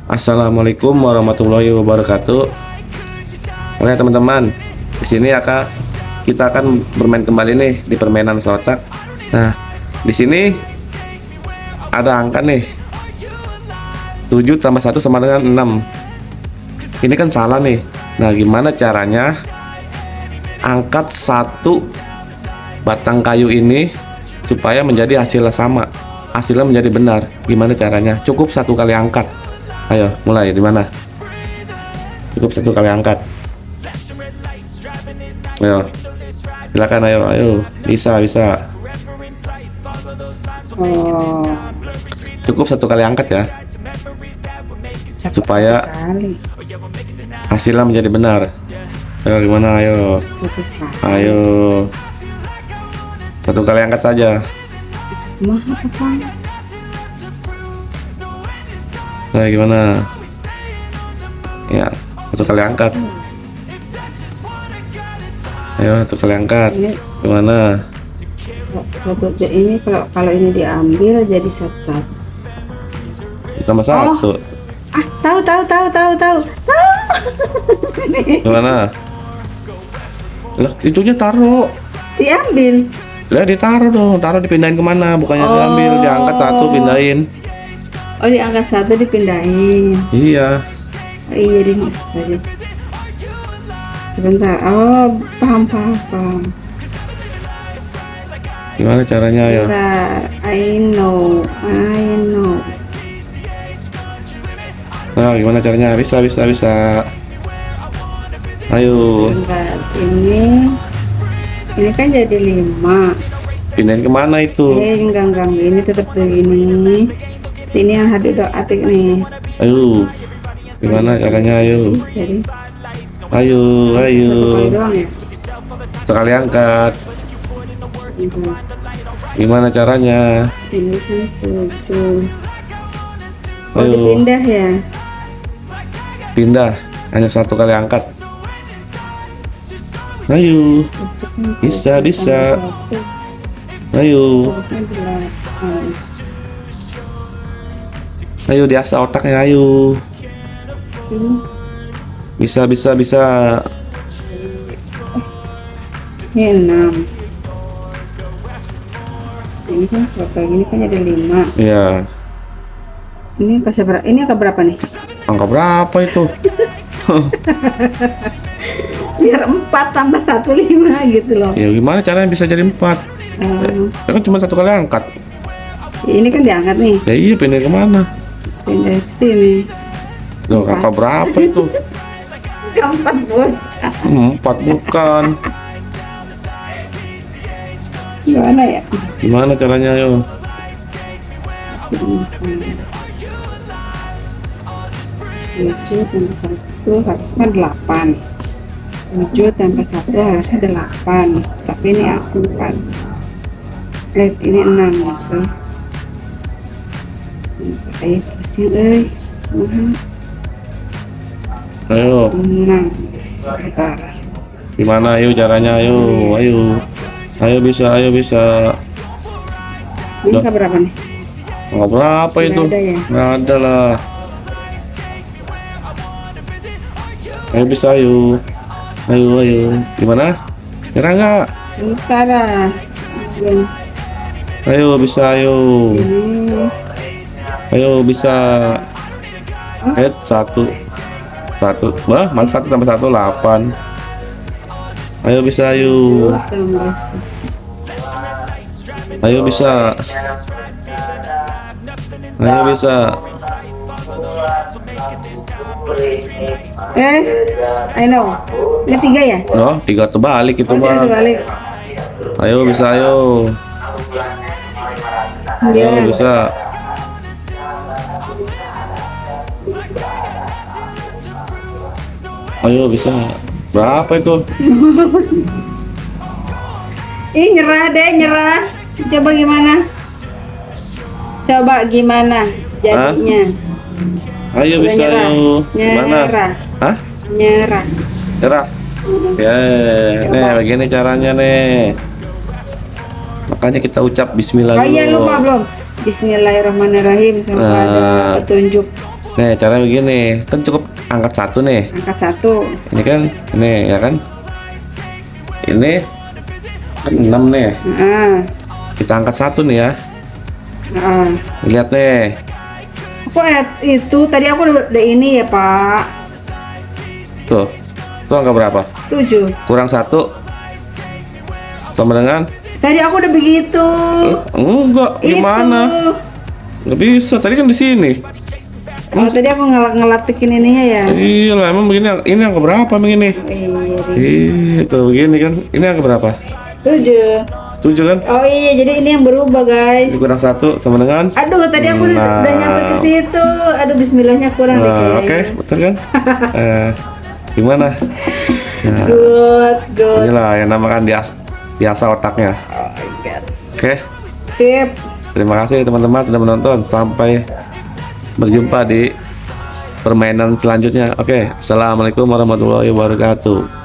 Assalamualaikum warahmatullahi wabarakatuh. Oke teman-teman, di sini kita akan bermain kembali nih di permainan Sotak. Nah, di sini ada angka nih 7 tambah 1 sama dengan 6. Ini kan salah nih. Nah, gimana caranya angkat satu batang kayu ini supaya menjadi hasilnya sama, hasilnya menjadi benar? Gimana caranya? Cukup satu kali angkat. Ayo mulai, di mana? Cukup satu kali angkat. Ayo, silakan, ayo, bisa. Oh, Cukup satu kali angkat ya, supaya hasilnya menjadi benar. Ayo, gimana? Ayo, satu kali angkat saja. Nah, gimana? Ya, satu kali angkat. Ayo, satu kali angkat. Ini Gimana? satu ini kalau ini diambil jadi satu. Tambah satu. Tahu. Gimana? Lah, itunya taruh. Diambil. Lah, ditaruh dong. Taruh, dipindahin kemana? Bukannya diambil, diangkat satu, pindahin. Oh, diangkat satu dipindahin. Iya. Oh, iya deh, aja. Sebentar. Oh, paham. Gimana caranya ya? Sebentar. I know. Nah, gimana caranya? Bisa. Ayo, Sebentar. Ini kan jadi 5. pindahin kemana itu? Enggak. Ini tetap begini. Ini yang hadut atik nih. Ayo, gimana caranya? Ayo, Bisa deh. ayo. Satu doang ya. Sekali angkat. Bentar. Gimana caranya? Ini kan 7. Oh, Ayo, dipindah ya. pindah. Hanya satu kali angkat. Ayo, bisa. Ayo, diasah otaknya. Ayo, bisa. Ini 6. Ini kan kayak gini kan jadi 5. Iya. Ini angka berapa nih? Angka berapa itu? Biar 4 tambah 1 5 gitu loh. Ya, gimana caranya bisa jadi 4? Ya kan cuma satu kali angkat. Ini kan diangkat nih. Ya iya, pindah kemana? Pindah ke sini. Loh, angka berapa itu? 4 bocah. 4 bukan. Gimana ya? Gimana caranya? Ayo. 7 tambah 1 harusnya 8. 7 tambah 1 harusnya 8. Tapi ini aku 4. Lihat ini 6 gitu. Ayo pusing Ayo. 6. Sebentar. Gimana? Ayo caranya? Ayo bisa. Ini angka berapa nih? Angka berapa Nggak itu? ada ya? Nggak ada lah. Ayo bisa, ayo. Gimana? Nyerah nggak? Ini parah. Ayo bisa, ayo. Ini Ayo bisa. Satu. Wah, mana 1 tambah 1 8. Ayo bisa, ayo. tambah Ayo bisa. I know. Ini 3 ya? Loh, 3 terbalik itu Oh, mah. balik. Ayo bisa, ayo. Ayo bisa. Ayo bisa. Berapa itu? Ih, nyerah. Coba gimana jadinya? Ayo Udah bisa, ayo. Gimana? Hah? Nyerah. Nyerah. Ya, nih begini caranya nih. Makanya kita ucap bismillah Oh iya, dulu. lupa belum. Bismillahirrahmanirrahim, semoga ada petunjuk. Nih caranya begini, kan cukup angkat 1 nih. Angkat 1. Ini kan, ini ya kan. Ini kan 6 nih. Nah, Kita angkat 1 nih ya. nah. Lihat nih. Kok itu tadi aku udah ini ya Pak. Tuh. Tuh angka berapa? 7. Kurang 1 sama dengan Tadi aku udah begitu. enggak, gimana? Itu. Nggak bisa, tadi kan di sini. Oh, tadi aku ngelatikin ininya ya. Iya lah, emang begini, ini angka berapa begini? Iya. Itu begini kan, ini angka berapa? 7. 7 kan? Oh iya, jadi ini yang berubah guys. Ini kurang 1 sama dengan Aduh, tadi aku udah nyampe ke situ. Aduh, bismillahnya kurang deh kayaknya. Oke, betul kan? Gimana? Nah, Good. inilah yang namakan biasa otaknya. Oh my god. Oke, Sip. terima kasih teman-teman sudah menonton. Sampai berjumpa di permainan selanjutnya. Oke, assalamualaikum warahmatullahi wabarakatuh.